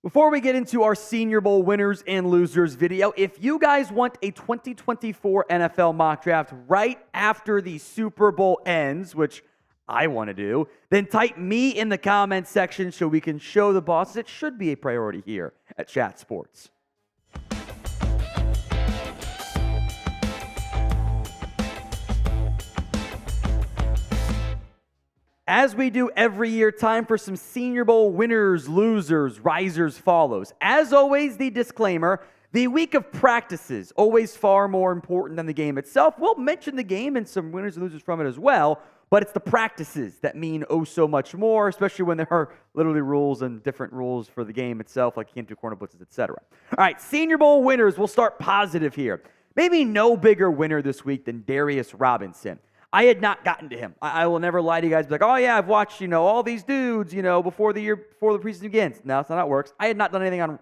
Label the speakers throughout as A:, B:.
A: Before we get into our Senior Bowl winners and losers video, if you guys want a 2024 NFL mock draft right after the Super Bowl ends, which I want to do, then type me in the comments section so we can show the bosses it should be a priority here at Chat Sports. As we do every year, time for some Senior Bowl winners, losers, risers, follows. As always, the disclaimer, the week of practices, always far more important than the game itself. We'll mention the game and some winners and losers from it as well, but it's the practices that mean oh so much more, especially when there are literally rules and different rules for the game itself, like you can't do corner blitzes, etc. All right, Senior Bowl winners, we'll start positive here. Maybe no bigger winner this week than Darius Robinson. I had not gotten to him. I will never lie to you guys, be like, oh yeah, I've watched, all these dudes, before the preseason begins. No, that's not how it works. I had not done anything on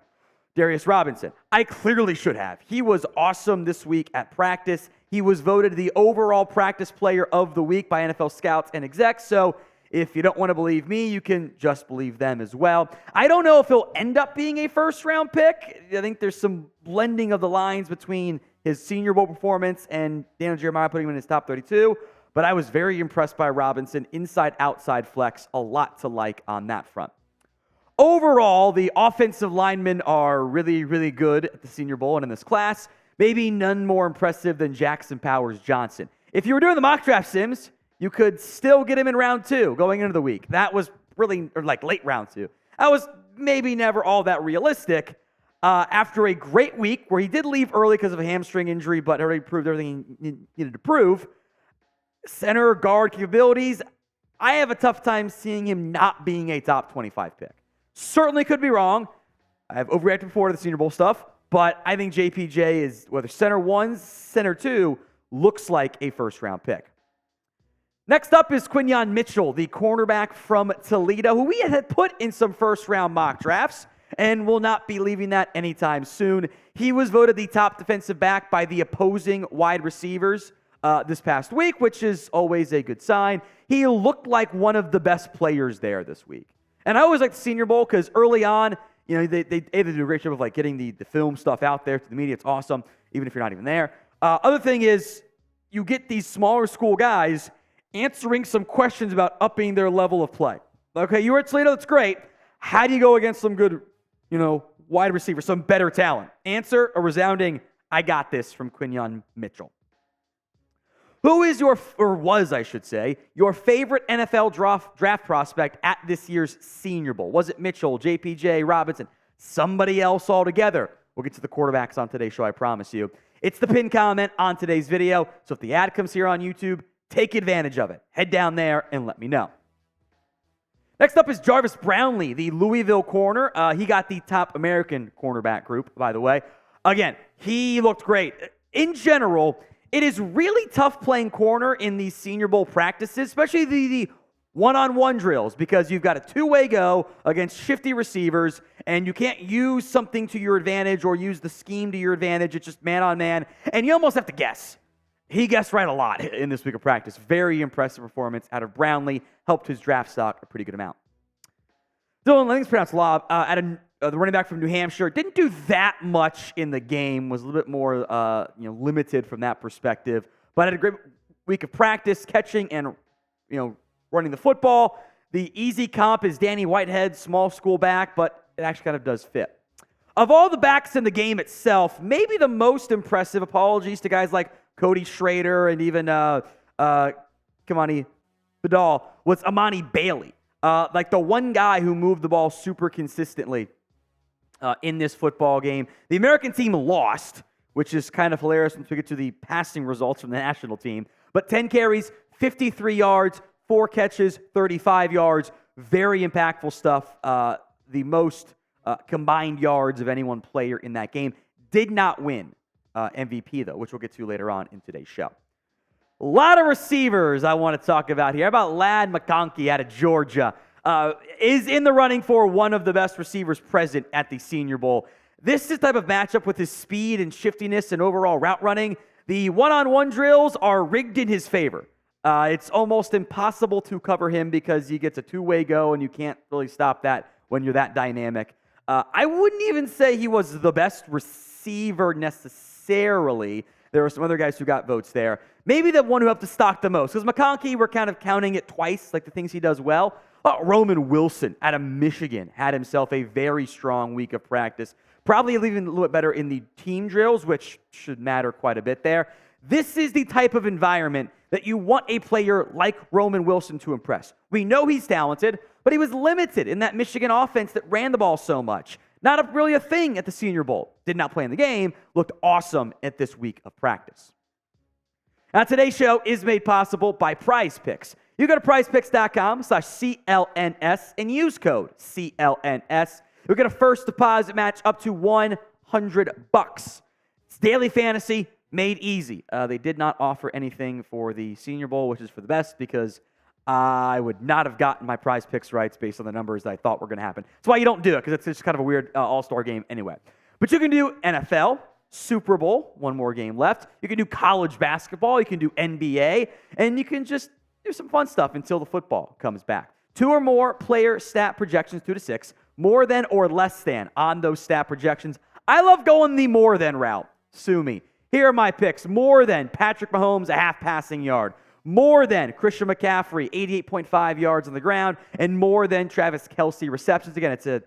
A: Darius Robinson. I clearly should have. He was awesome this week at practice. He was voted the overall practice player of the week by NFL scouts and execs. So if you don't want to believe me, you can just believe them as well. I don't know if he'll end up being a first-round pick. I think there's some blending of the lines between his Senior Bowl performance and Daniel Jeremiah putting him in his top 32. But I was very impressed by Robinson. Inside-outside flex, a lot to like on that front. Overall, the offensive linemen are really, really good at the Senior Bowl and in this class. Maybe none more impressive than Jackson Powers-Johnson. If you were doing the mock draft sims, you could still get him in round 2 going into the week. That was really, late round 2. That was maybe never all that realistic. After a great week where he did leave early because of a hamstring injury, but already proved everything he needed to prove, center guard capabilities, I have a tough time seeing him not being a top 25 pick. Certainly could be wrong. I've overreacted before to the Senior Bowl stuff, but I think JPJ is, whether center 1, center 2, looks like a first-round pick. Next up is Quinyon Mitchell, the cornerback from Toledo, who we had put in some first-round mock drafts and will not be leaving that anytime soon. He was voted the top defensive back by the opposing wide receivers this past week, which is always a good sign. He looked like one of the best players there this week. And I always like the Senior Bowl because early on, they do a great job of getting the film stuff out there to the media. It's awesome, even if you're not even there. Other thing is, you get these smaller school guys answering some questions about upping their level of play. Okay, you were at Toledo, that's great. How do you go against some good, wide receiver, some better talent? Answer, a resounding, I got this from Quinyon Mitchell. Who is your favorite NFL draft prospect at this year's Senior Bowl? Was it Mitchell, JPJ, Robinson, somebody else altogether? We'll get to the quarterbacks on today's show, I promise you. It's the pinned comment on today's video, so if the ad comes here on YouTube, take advantage of it. Head down there and let me know. Next up is Jarvis Brownlee, the Louisville corner. He got the top American cornerback group, by the way. Again, he looked great. In general, it is really tough playing corner in these Senior Bowl practices, especially the one-on-one drills, because you've got a two-way go against shifty receivers, and you can't use something to your advantage or use the scheme to your advantage. It's just man-on-man, and you almost have to guess. He guessed right a lot in this week of practice. Very impressive performance out of Brownlee. Helped his draft stock a pretty good amount. Dylan Lenning's pronounced Lob the running back from New Hampshire. Didn't do that much in the game. Was a little bit more limited from that perspective. But had a great week of practice, catching and running the football. The easy comp is Danny Whitehead, small school back, but it actually kind of does fit. Of all the backs in the game itself, maybe the most impressive, apologies to guys like Cody Schrader and even Kamani Vidal, was Amani Bailey. The one guy who moved the ball super consistently in this football game. The American team lost, which is kind of hilarious once we get to the passing results from the national team. But 10 carries, 53 yards, 4 catches, 35 yards. Very impactful stuff. The most combined yards of any one player in that game. Did not win MVP, though, which we'll get to later on in today's show. A lot of receivers I want to talk about here. How about Ladd McConkey out of Georgia? Is in the running for one of the best receivers present at the Senior Bowl. This is the type of matchup with his speed and shiftiness and overall route running. The one-on-one drills are rigged in his favor. It's almost impossible to cover him because he gets a two-way go and you can't really stop that when you're that dynamic. I wouldn't even say he was the best receiver necessarily. There were some other guys who got votes there. Maybe the one who helped to stock the most. Because McConkey, we're kind of counting it twice, like the things he does well. Roman Wilson out of Michigan had himself a very strong week of practice. Probably even a little bit better in the team drills, which should matter quite a bit there. This is the type of environment that you want a player like Roman Wilson to impress. We know he's talented, but he was limited in that Michigan offense that ran the ball so much. Not really a thing at the Senior Bowl. Did not play in the game. Looked awesome at this week of practice. Now, today's show is made possible by Prize Picks. You go to prizepicks.com/CLNS and use code CLNS. You'll get a first deposit match up to $100. It's daily fantasy made easy. They did not offer anything for the Senior Bowl, which is for the best because I would not have gotten my Prize Picks rights based on the numbers that I thought were going to happen. That's why you don't do it, because it's just kind of a weird all-star game anyway. But you can do NFL, Super Bowl, one more game left. You can do college basketball. You can do NBA. And you can just do some fun stuff until the football comes back. 2 or more player stat projections, 2 to 6, more than or less than on those stat projections. I love going the more than route. Sue me. Here are my picks. More than Patrick Mahomes, a half passing yard. More than Christian McCaffrey, 88.5 yards on the ground. And more than Travis Kelce receptions. Again, it's a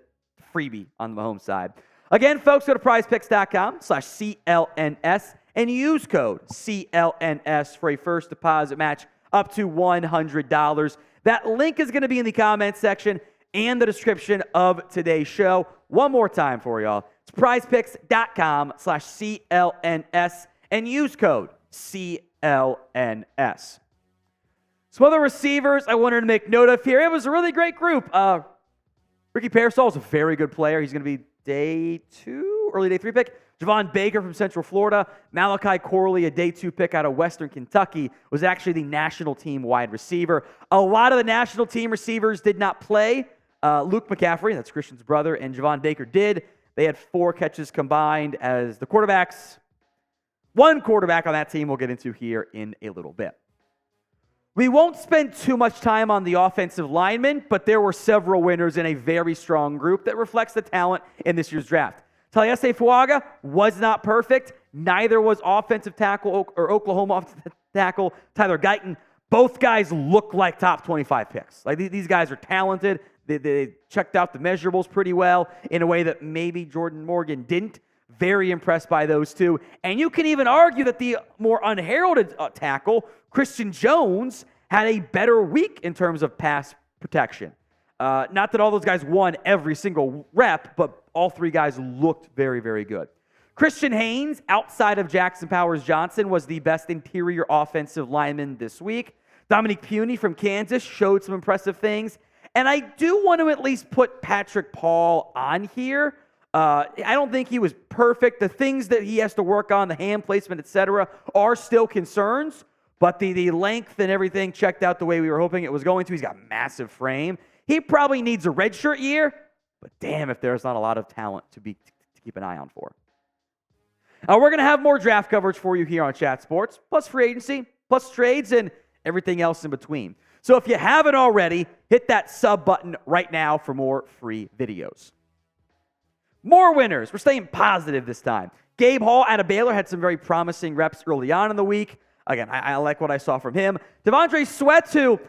A: freebie on the Mahomes side. Again, folks, go to prizepicks.com/CLNS and use code CLNS for a first deposit match up to $100. That link is going to be in the comments section and the description of today's show. One more time for y'all. It's prizepicks.com/CLNS and use code CLNS. Some other receivers I wanted to make note of here. It was a really great group. Ricky Pearsall is a very good player. He's going to be day 2, early day 3 pick. Javon Baker from Central Florida. Malachi Corley, a day 2 pick out of Western Kentucky, was actually the national team wide receiver. A lot of the national team receivers did not play. Luke McCaffrey, that's Christian's brother, and Javon Baker did. They had 4 catches combined as the quarterbacks. One quarterback on that team we'll get into here in a little bit. We won't spend too much time on the offensive linemen, but there were several winners in a very strong group that reflects the talent in this year's draft. Taliese Fuaga was not perfect. Neither was offensive tackle or Oklahoma offensive tackle Tyler Guyton. Both guys look like top 25 picks. Like these guys are talented. They checked out the measurables pretty well in a way that maybe Jordan Morgan didn't. Very impressed by those two. And you can even argue that the more unheralded tackle, Christian Jones, had a better week in terms of pass protection. Not that all those guys won every single rep, but all 3 guys looked very, very good. Christian Haynes, outside of Jackson Powers Johnson, was the best interior offensive lineman this week. Dominique Puny from Kansas showed some impressive things. And I do want to at least put Patrick Paul on here. I don't think he was perfect. The things that he has to work on, the hand placement, etc., are still concerns. But the length and everything checked out the way we were hoping it was going to. He's got a massive frame. He probably needs a redshirt year, but damn if there's not a lot of talent to keep an eye on for. We're going to have more draft coverage for you here on Chat Sports, plus free agency, plus trades, and everything else in between. So if you haven't already, hit that sub button right now for more free videos. More winners. We're staying positive this time. Gabe Hall out of Baylor had some very promising reps early on in the week. Again, I like what I saw from him. Devondre Sweat, who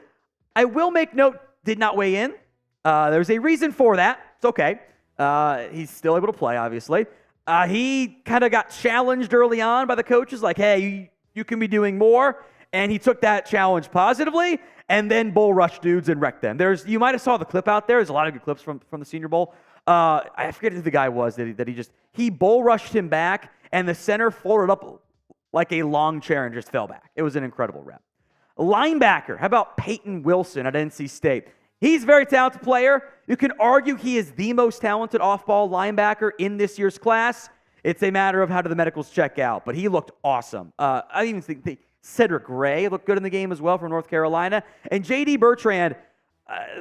A: I will make note did not weigh in. There's a reason for that. It's okay. He's still able to play, obviously. He kind of got challenged early on by the coaches, like, hey, you can be doing more. And he took that challenge positively and then bull rushed dudes and wrecked them. You might have saw the clip out there. There's a lot of good clips from the Senior Bowl. I forget who the guy was that he bull rushed him back, and the center folded up like a long chair and just fell back. It was an incredible rep. Linebacker, how about Peyton Wilson at NC State? He's a very talented player. You can argue he is the most talented off-ball linebacker in this year's class. It's a matter of how do the medicals check out, but he looked awesome. I even think Cedric Gray looked good in the game as well from North Carolina. And J.D. Bertrand,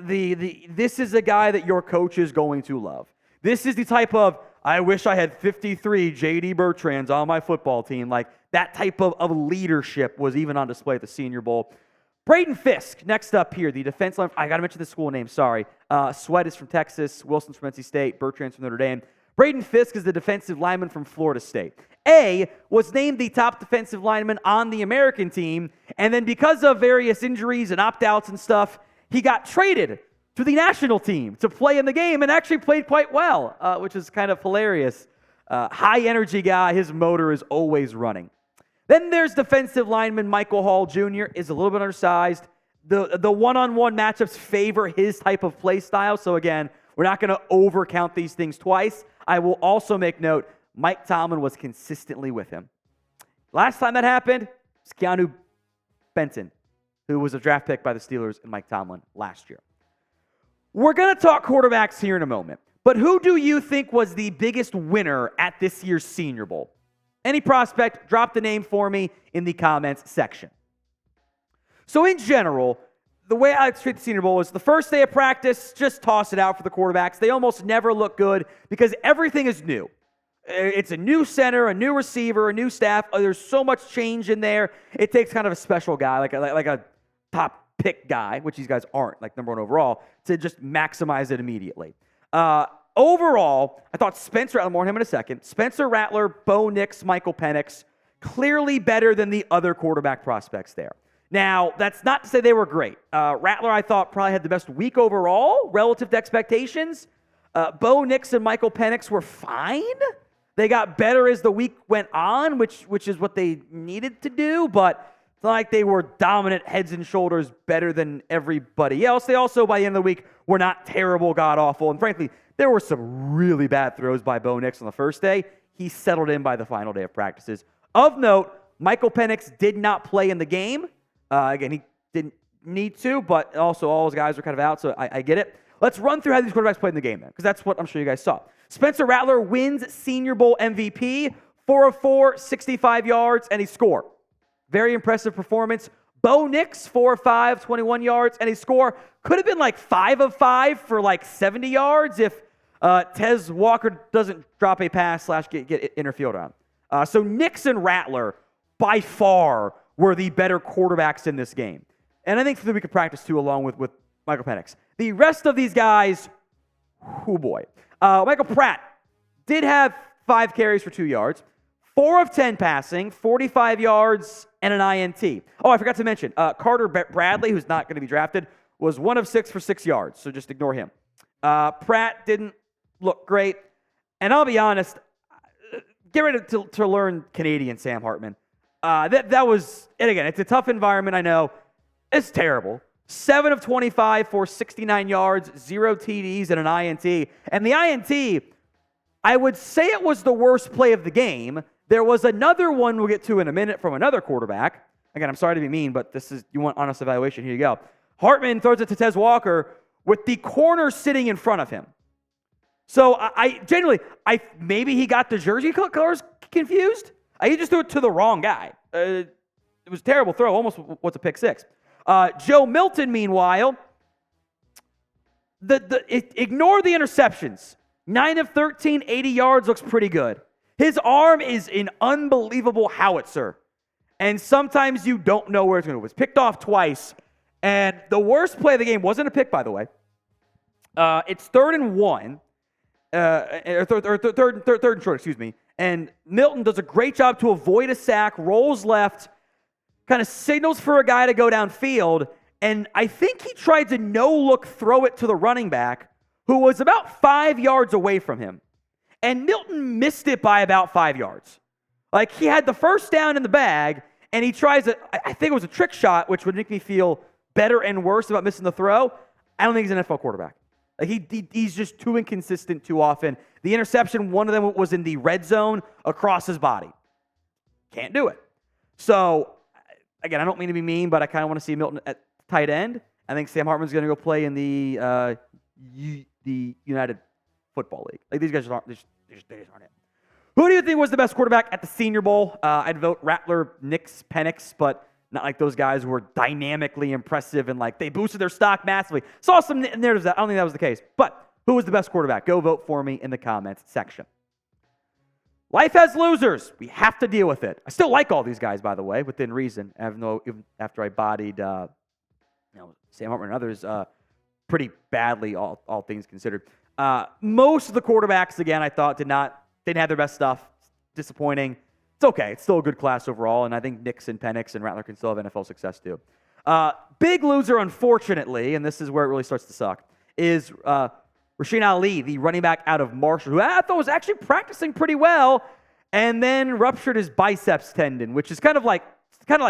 A: this is a guy that your coach is going to love. This is the type of, I wish I had 53 J.D. Bertrands on my football team. Like, that type of leadership was even on display at the Senior Bowl. Braden Fisk, next up here, the defense line. I got to mention the school name, sorry. Sweat is from Texas, Wilson's from NC State, Bertrand's from Notre Dame. Braden Fisk is the defensive lineman from Florida State. Was named the top defensive lineman on the American team, and then because of various injuries and opt-outs and stuff, he got traded to the national team to play in the game and actually played quite well, which is kind of hilarious. High-energy guy. His motor is always running. Then there's defensive lineman Michael Hall Jr. is a little bit undersized. The one-on-one matchups favor his type of play style, so again, we're not going to overcount these things twice. I will also make note, Mike Tomlin was consistently with him. Last time that happened was Keanu Benton, who was a draft pick by the Steelers and Mike Tomlin last year. We're going to talk quarterbacks here in a moment, but who do you think was the biggest winner at this year's Senior Bowl? Any prospect, drop the name for me in the comments section. So in general, the way I treat the Senior Bowl is the first day of practice, just toss it out for the quarterbacks. They almost never look good because everything is new. It's a new center, a new receiver, a new staff. There's so much change in there. It takes kind of a special guy, like a top pick guy, which these guys aren't, like number one overall, to just maximize it immediately. Overall, I thought Spencer Rattler, more on him in a second, Spencer Rattler, Bo Nix, Michael Penix, clearly better than the other quarterback prospects there. Now, that's not to say they were great. Rattler, I thought, probably had the best week overall relative to expectations. Bo Nix and Michael Penix were fine. They got better as the week went on, which is what they needed to do, but it's not like they were dominant heads and shoulders better than everybody else. They also, by the end of the week, were not terrible, god-awful, and frankly, there were some really bad throws by Bo Nix on the first day. He settled in by the final day of practices. Of note, Michael Penix did not play in the game. Again, he didn't need to, but also all his guys were kind of out, so I get it. Let's run through how these quarterbacks played in the game then, because that's what I'm sure you guys saw. Spencer Rattler wins Senior Bowl MVP, 4 of 4, 65 yards, and he scored. Very impressive performance. Bo Nix, 4 of 5, 21 yards, and he scored. Could have been like 5 of 5 for like 70 yards if Tez Walker doesn't drop a pass / get interfered on. So Nix and Rattler, by far, were the better quarterbacks in this game. And I think for the week of practice, too, along with Michael Penix. The rest of these guys, oh boy. Michael Pratt did have 5 carries for 2 yards, 4 of 10 passing, 45 yards, and an INT. Oh, I forgot to mention, Carter Bradley, who's not going to be drafted, was 1 of 6 for 6 yards, so just ignore him. Pratt didn't look great. And I'll be honest, get ready to learn Canadian Sam Hartman. That was, and again, it's a tough environment, I know. It's terrible. 7 of 25 for 69 yards, 0 TDs, and an INT. And the INT, I would say it was the worst play of the game. There was another one we'll get to in a minute from another quarterback. Again, I'm sorry to be mean, but you want honest evaluation, here you go. Hartman throws it to Tez Walker with the corner sitting in front of him. So I genuinely, maybe he got the jersey colors confused. He just threw it to the wrong guy. It was a terrible throw, almost what's a pick six. Joe Milton, meanwhile, ignore the interceptions. 9 of 13, 80 yards, looks pretty good. His arm is an unbelievable howitzer. And sometimes you don't know where it's going to go. It was picked off twice. And the worst play of the game wasn't a pick, by the way. It's 3rd and 1. Third and short, excuse me. And Milton does a great job to avoid a sack, rolls left, kind of signals for a guy to go downfield. And I think he tried to no-look throw it to the running back, who was about 5 yards away from him. And Milton missed it by about 5 yards. Like, he had the first down in the bag, and he tries I think it was a trick shot, which would make me feel better and worse about missing the throw. I don't think he's an NFL quarterback. Like, he's just too inconsistent too often. The interception, one of them was in the red zone across his body. Can't do it. So, again, I don't mean to be mean, but I kind of want to see Milton at tight end. I think Sam Hartman's going to go play in the United Football League. Like, these guys just aren't it. Who do you think was the best quarterback at the Senior Bowl? I'd vote Rattler, Nix, Penix, but not like those guys who were dynamically impressive and like they boosted their stock massively. Saw some narratives that I don't think that was the case. But who was the best quarterback? Go vote for me in the comments section. Life has losers. We have to deal with it. I still like all these guys, by the way, within reason, even after I bodied Sam Hartman and others pretty badly, all things considered. Most of the quarterbacks, again, I thought didn't have their best stuff. Disappointing. It's okay. It's still a good class overall, and I think Nix and Penix and Rattler can still have NFL success too. Big loser, unfortunately, and this is where it really starts to suck, is Rasheen Ali, the running back out of Marshall, who I thought was actually practicing pretty well, and then ruptured his biceps tendon, which is kind of like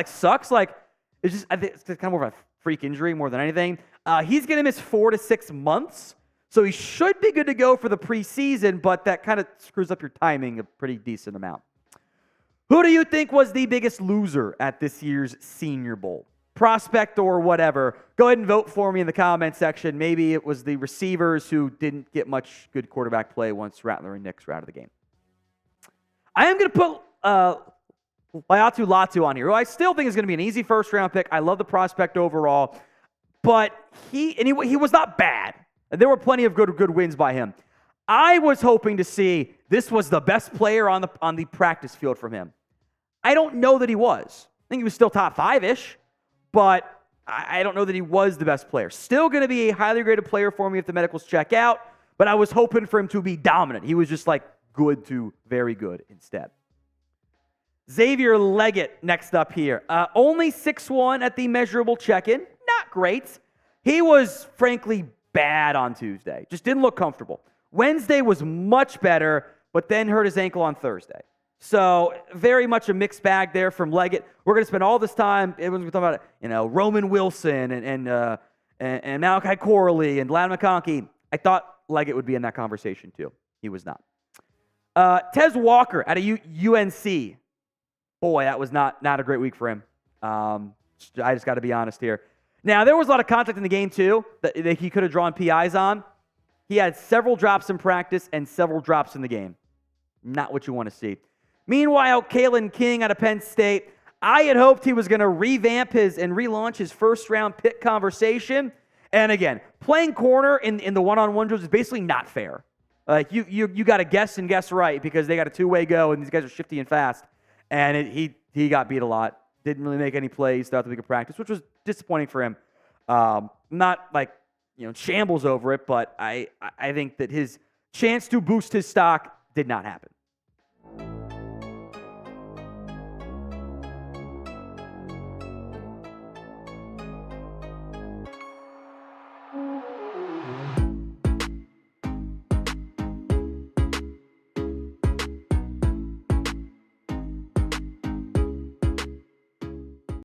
A: sucks. Like I think it's kind of more of a freak injury more than anything. He's going to miss 4 to 6 months, so he should be good to go for the preseason, but that kind of screws up your timing a pretty decent amount. Who do you think was the biggest loser at this year's Senior Bowl? Prospect or whatever. Go ahead and vote for me in the comment section. Maybe it was the receivers who didn't get much good quarterback play once Rattler and Nix were out of the game. I am going to put Laiatu Latu on here, who I still think is going to be an easy first-round pick. I love the prospect overall, but he was not bad. There were plenty of good wins by him. I was hoping to see this was the best player on the practice field from him. I don't know that he was. I think he was still top 5-ish, but I don't know that he was the best player. Still going to be a highly rated player for me if the medicals check out, but I was hoping for him to be dominant. He was just like good to very good instead. Xavier Leggett next up here. Only 6'1" at the measurable check-in. Not great. He was frankly bad on Tuesday. Just didn't look comfortable. Wednesday was much better, but then hurt his ankle on Thursday. So very much a mixed bag there from Leggett. We're going to spend all this time, everyone's going to talk about Roman Wilson and Malachi Corley and Lad McConkey. I thought Leggett would be in that conversation too. He was not. Tez Walker out of UNC. Boy, that was not a great week for him. I just got to be honest here. Now, there was a lot of contact in the game too that he could have drawn PIs on. He had several drops in practice and several drops in the game. Not what you want to see. Meanwhile, Kalen King out of Penn State, I had hoped he was going to revamp and relaunch his first-round pick conversation. And again, playing corner in the one-on-one drills is basically not fair. Like you got to guess and guess right because they got a two-way go and these guys are shifty and fast. And he got beat a lot. Didn't really make any plays throughout the week of practice, which was disappointing for him. Not like shambles over it, but I think that his chance to boost his stock did not happen.